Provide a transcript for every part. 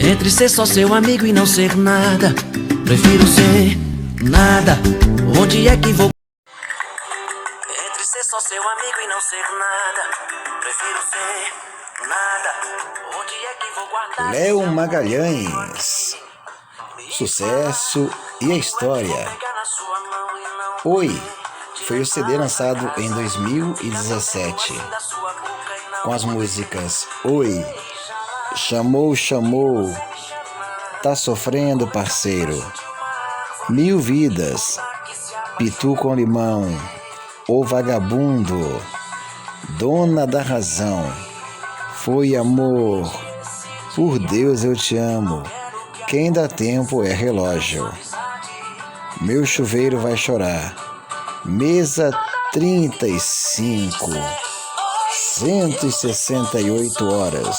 Entre ser só seu amigo e não ser nada, prefiro ser nada. Onde é que vou? Entre ser só seu amigo e não ser nada, prefiro ser nada. Onde é que vou guardar? Léo Magalhães, sucesso e a história. Oi foi o CD lançado em 2017 com as músicas Oi, Chamou, Chamou, Tá Sofrendo Parceiro, Mil Vidas, Pitu com Limão, O Vagabundo, Dona da Razão, Foi Amor, Por Deus Eu Te Amo, Quem Dá Tempo é Relógio, Meu Chuveiro Vai Chorar, Mesa 35, 168 horas,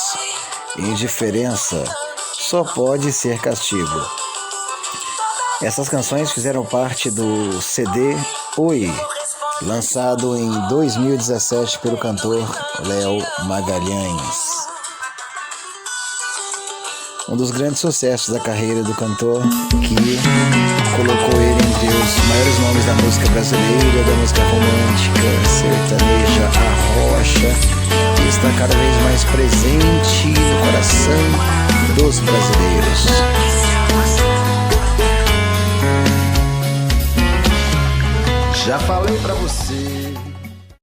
Indiferença, Só Pode Ser Castigo. Essas canções fizeram parte do CD Oi, lançado em 2017 pelo cantor Léo Magalhães. Um dos grandes sucessos da carreira do cantor, que colocou ele entre os maiores nomes da música brasileira, da música romântica, sertaneja, arrocha, e está cada vez mais presente no coração dos brasileiros. Já falei pra você